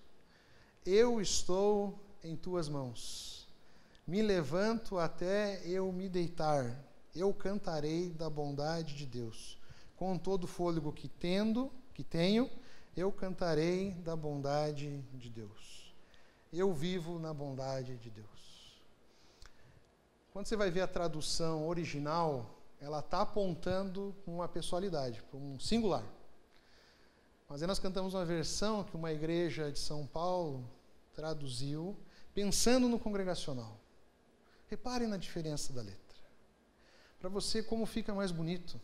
eu estou em tuas mãos, me levanto até eu me deitar, eu cantarei da bondade de Deus, com todo o fôlego que tenho, eu cantarei da bondade de Deus, eu vivo na bondade de Deus. Quando você vai ver a tradução original, ela está apontando uma pessoalidade, para um singular. Mas aí nós cantamos uma versão que uma igreja de São Paulo traduziu, pensando no congregacional. Reparem na diferença da letra. para você como fica mais bonito,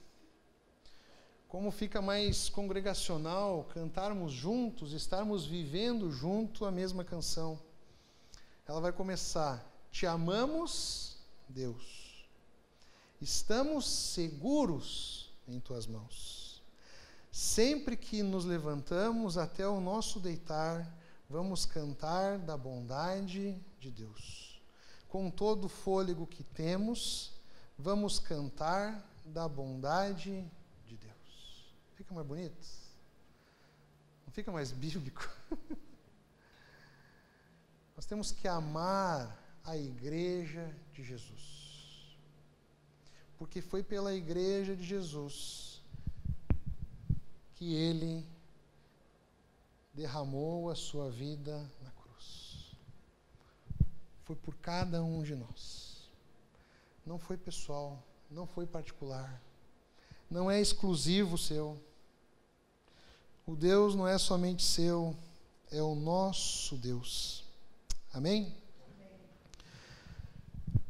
como fica mais congregacional cantarmos juntos, estarmos vivendo junto a mesma canção. Ela vai começar: te amamos, Deus. Estamos seguros em tuas mãos. Sempre que nos levantamos até o nosso deitar, vamos cantar da bondade de Deus. Com todo o fôlego que temos, vamos cantar da bondade de Deus. Fica mais bonito? Não fica mais bíblico? Nós temos que amar a igreja de Jesus. Porque foi pela igreja de Jesus que ele derramou a sua vida na cruz. Foi por cada um de nós. Não foi pessoal, não foi particular, não é exclusivo seu. O Deus não é somente seu, é o nosso Deus. Amém?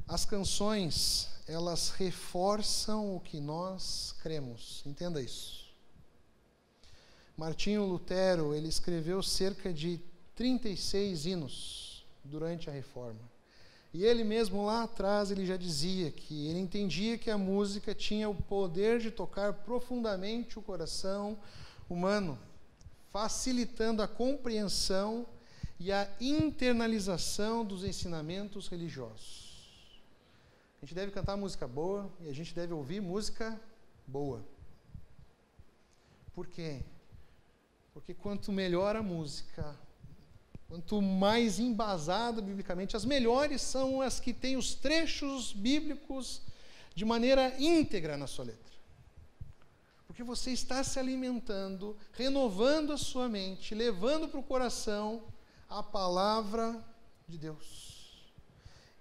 As canções, elas reforçam o que nós cremos. Entenda isso. Martinho Lutero, ele escreveu cerca de 36 hinos durante a Reforma. E ele mesmo lá atrás, ele já dizia que ele entendia que a música tinha o poder de tocar profundamente o coração humano, facilitando a compreensão e a internalização dos ensinamentos religiosos. A gente deve cantar música boa e a gente deve ouvir música boa. Por quê? Porque quanto melhor a música, quanto mais embasada biblicamente, as melhores são as que têm os trechos bíblicos de maneira íntegra na sua letra. Porque você está se alimentando, renovando a sua mente, levando para o coração a palavra de Deus.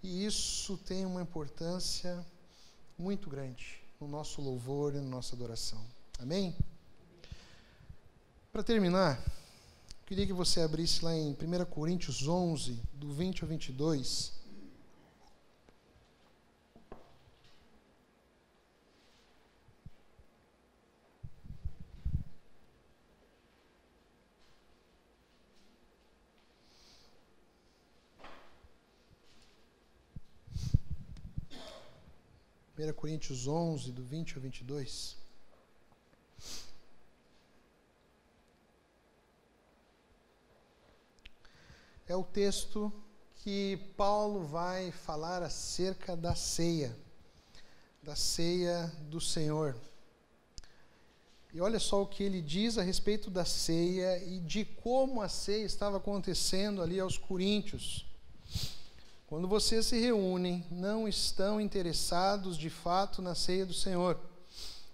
E isso tem uma importância muito grande no nosso louvor e na nossa adoração. Amém? Para terminar, queria que você abrisse lá em 1 Coríntios 11, do 20 ao 22. Coríntios 11, do 20 ao 22. É o texto que Paulo vai falar acerca da ceia do Senhor. E olha só o que ele diz a respeito da ceia e de como a ceia estava acontecendo ali aos coríntios. Quando vocês se reúnem, não estão interessados de fato na ceia do Senhor.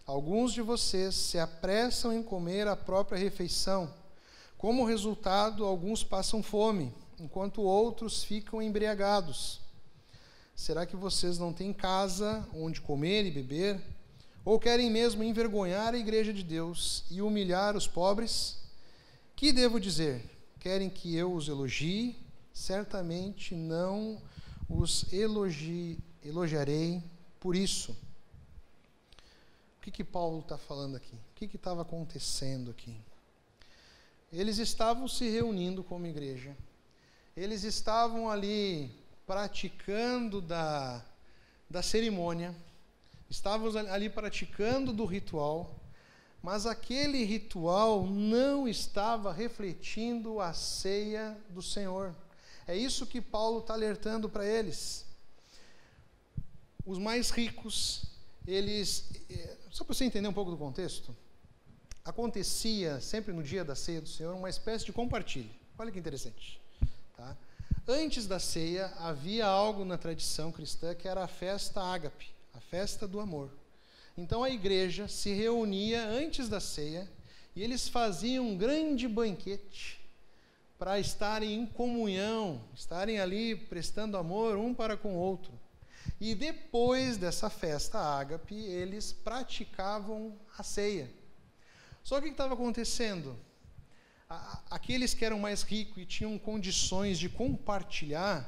Alguns de vocês se apressam em comer a própria refeição. Como resultado, alguns passam fome, enquanto outros ficam embriagados. Será que vocês não têm casa onde comer e beber? Ou querem mesmo envergonhar a igreja de Deus e humilhar os pobres? Que devo dizer? Querem que eu os elogie? Certamente não os elogiarei por isso. O que Paulo está falando aqui? O que estava acontecendo aqui? Eles estavam se reunindo como igreja. Eles estavam ali praticando da cerimônia. Estavam ali praticando do ritual. Mas aquele ritual não estava refletindo a ceia do Senhor. É isso que Paulo está alertando para eles. Os mais ricos, só para você entender um pouco do contexto, acontecia sempre no dia da ceia do Senhor uma espécie de compartilho. Olha que interessante. Tá? Antes da ceia, havia algo na tradição cristã que era a festa ágape, a festa do amor. Então a igreja se reunia antes da ceia e eles faziam um grande banquete para estarem em comunhão, estarem ali prestando amor um para com o outro. E depois dessa festa ágape, eles praticavam a ceia. Só que o que estava acontecendo? Aqueles que eram mais ricos e tinham condições de compartilhar,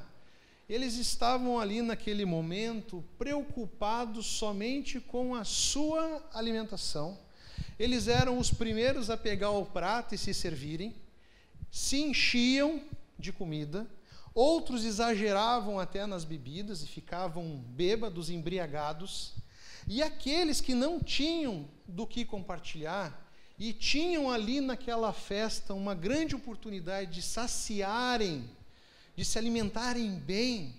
eles estavam ali naquele momento preocupados somente com a sua alimentação. Eles eram os primeiros a pegar o prato e se servirem, se enchiam de comida, outros exageravam até nas bebidas e ficavam bêbados, embriagados, e aqueles que não tinham do que compartilhar e tinham ali naquela festa uma grande oportunidade de saciarem, de se alimentarem bem,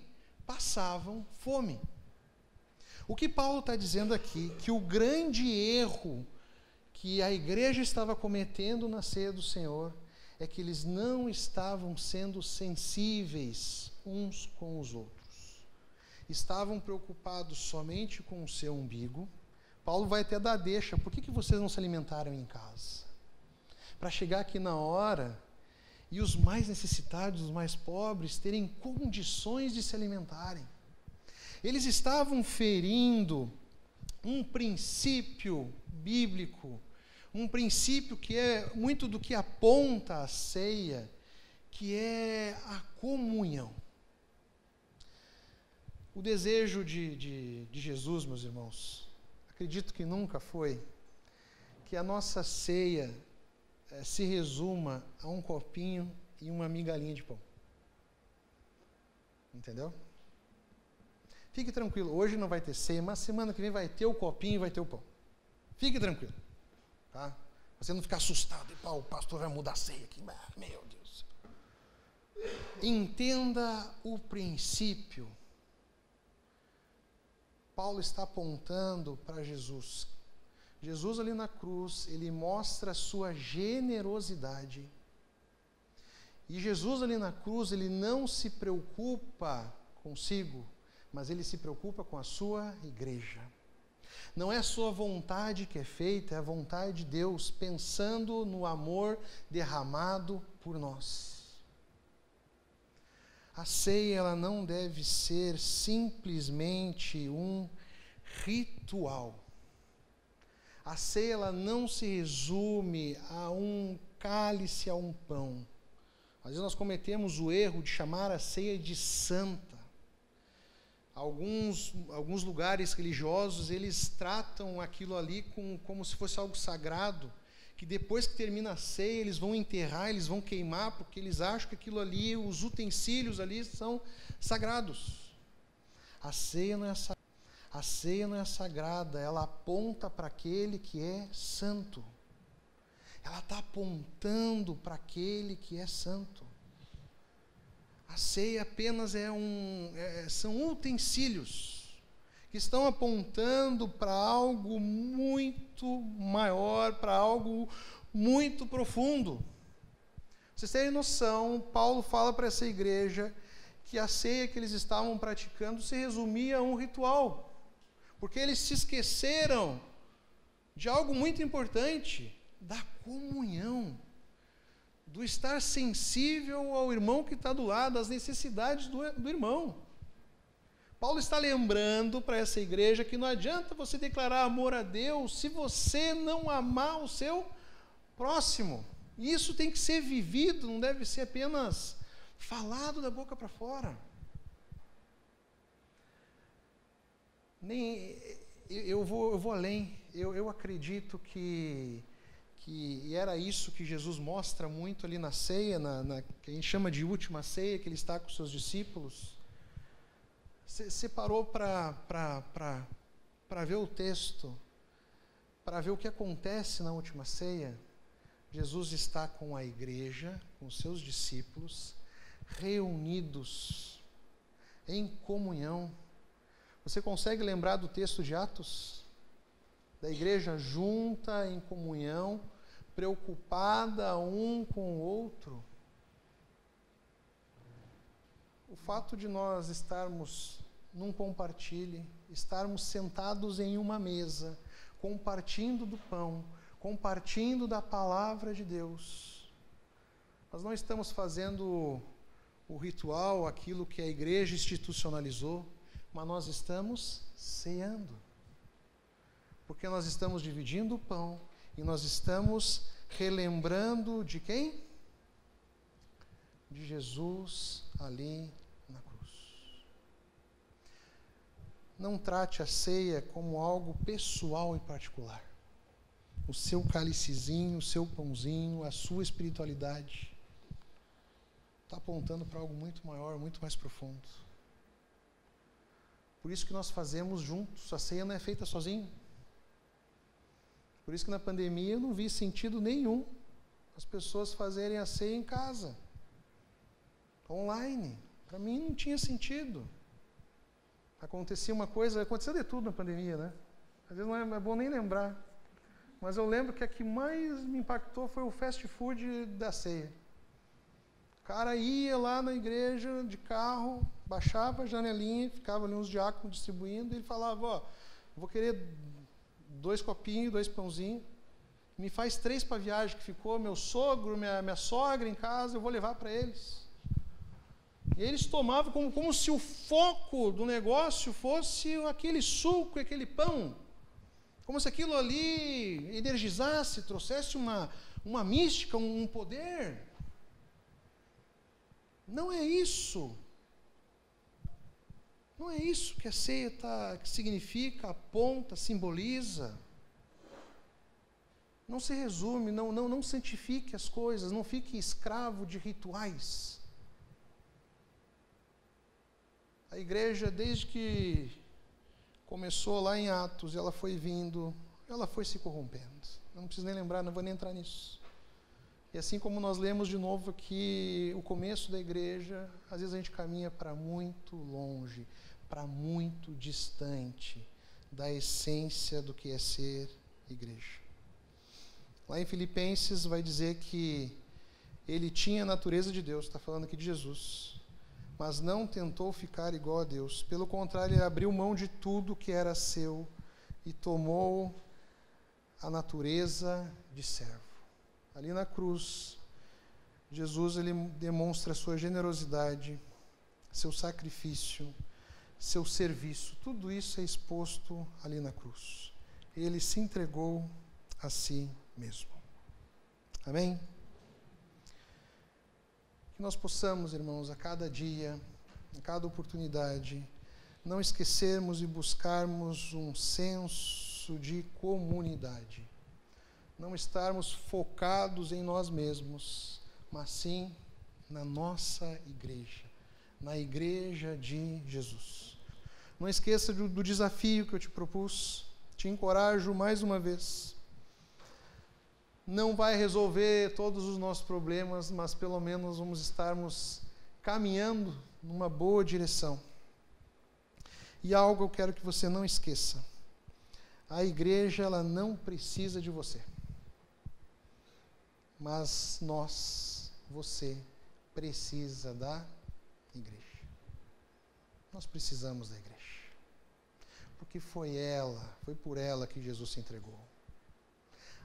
passavam fome. O que Paulo está dizendo aqui, que o grande erro que a igreja estava cometendo na ceia do Senhor, é que eles não estavam sendo sensíveis uns com os outros. Estavam preocupados somente com o seu umbigo. Paulo vai até dar deixa, por que vocês não se alimentaram em casa? Para chegar aqui na hora, e os mais necessitados, os mais pobres, terem condições de se alimentarem. Eles estavam ferindo um princípio bíblico, um princípio que é muito do que aponta a ceia, que é a comunhão. O desejo de Jesus, meus irmãos, acredito que nunca foi que a nossa ceia se resuma a um copinho e uma migalhinha de pão. Entendeu? Fique tranquilo, hoje não vai ter ceia, mas semana que vem vai ter o copinho e vai ter o pão. Fique tranquilo. Tá? Você não ficar assustado, o pastor vai mudar a ceia aqui. Meu Deus. Entenda o princípio. Paulo está apontando para Jesus. Jesus ali na cruz, ele mostra a sua generosidade. E Jesus ali na cruz, ele não se preocupa consigo, mas ele se preocupa com a sua igreja. Não é a sua vontade que é feita, é a vontade de Deus, pensando no amor derramado por nós. A ceia, ela não deve ser simplesmente um ritual. A ceia, ela não se resume a um cálice, a um pão. Às vezes nós cometemos o erro de chamar a ceia de santa. Alguns lugares religiosos, eles tratam aquilo ali como se fosse algo sagrado, que depois que termina a ceia, eles vão enterrar, eles vão queimar, porque eles acham que aquilo ali, os utensílios ali são sagrados. A ceia não é sagrada. A ceia não é sagrada, ela aponta para aquele que é santo. Ela está apontando para aquele que é santo. A ceia apenas são utensílios que estão apontando para algo muito maior, para algo muito profundo. Vocês terem noção, Paulo fala para essa igreja que a ceia que eles estavam praticando se resumia a um ritual, porque eles se esqueceram de algo muito importante, da comunhão, do estar sensível ao irmão que está do lado, às necessidades do irmão. Paulo está lembrando para essa igreja que não adianta você declarar amor a Deus se você não amar o seu próximo. E isso tem que ser vivido, não deve ser apenas falado da boca para fora. Eu vou além. Eu acredito que era isso que Jesus mostra muito ali na ceia, que a gente chama de última ceia, que ele está com os seus discípulos. Você parou para ver o texto, para ver o que acontece na última ceia? Jesus está com a igreja, com os seus discípulos, reunidos em comunhão. Você consegue lembrar do texto de Atos? Da igreja junta em comunhão, preocupada um com o outro. O fato de nós estarmos num compartilhe, estarmos sentados em uma mesa, compartilhando do pão, compartilhando da palavra de Deus. Nós não estamos fazendo o ritual, aquilo que a igreja institucionalizou, mas nós estamos ceando. Porque nós estamos dividindo o pão e nós estamos relembrando de quem? De Jesus ali na cruz. não trate a ceia como algo pessoal e particular. O seu cálicezinho, o seu pãozinho, a sua espiritualidade está apontando para algo muito maior, muito mais profundo. Por isso que nós fazemos juntos, a ceia não é feita sozinho. Por isso que na pandemia eu não vi sentido nenhum as pessoas fazerem a ceia em casa, online. Para mim não tinha sentido. Acontecia uma coisa, aconteceu de tudo na pandemia, né? Às vezes não é bom nem lembrar. Mas eu lembro que a que mais me impactou foi o fast food da ceia. O cara ia lá na igreja de carro, baixava a janelinha, ficava ali uns diáconos distribuindo, e ele falava, ó, vou querer 2 copinhos, 2 pãozinhos, me faz 3 para a viagem que ficou, meu sogro, minha sogra em casa, eu vou levar para eles. E eles tomavam como se o foco do negócio fosse aquele suco, aquele pão. Como se aquilo ali energizasse, trouxesse uma mística, um poder. Não é isso. Não é isso que a ceia que significa, aponta, simboliza. Não se resume, não santifique as coisas, não fique escravo de rituais. A igreja, desde que começou lá em Atos, ela foi vindo, ela foi se corrompendo. Eu não preciso nem lembrar, não vou nem entrar nisso. E assim como nós lemos de novo aqui o começo da igreja, às vezes a gente caminha para muito longe, para muito distante da essência do que é ser igreja. Lá em Filipenses vai dizer que ele tinha a natureza de Deus, está falando aqui de Jesus, mas não tentou ficar igual a Deus. Pelo contrário, ele abriu mão de tudo que era seu e tomou a natureza de servo. Ali na cruz, Jesus ele demonstra a sua generosidade, seu sacrifício, seu serviço. Tudo isso é exposto ali na cruz. Ele se entregou a si mesmo. Amém? Que nós possamos, irmãos, a cada dia, a cada oportunidade, não esquecermos e buscarmos um senso de comunidade. Não estarmos focados em nós mesmos, mas sim na nossa igreja, na igreja de Jesus. Não esqueça do desafio que eu te propus, te encorajo mais uma vez. Não vai resolver todos os nossos problemas, mas pelo menos vamos estarmos caminhando numa boa direção. E algo eu quero que você não esqueça. A igreja, ela não precisa de você. Mas você precisa da igreja. Nós precisamos da igreja. Porque foi por ela que Jesus se entregou.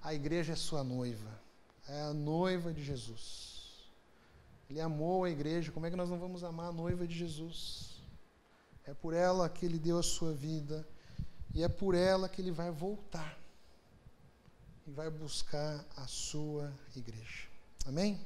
A igreja é sua noiva, é a noiva de Jesus. Ele amou a igreja, como é que nós não vamos amar a noiva de Jesus? É por ela que ele deu a sua vida, e é por ela que ele vai voltar e vai buscar a sua igreja. Amém?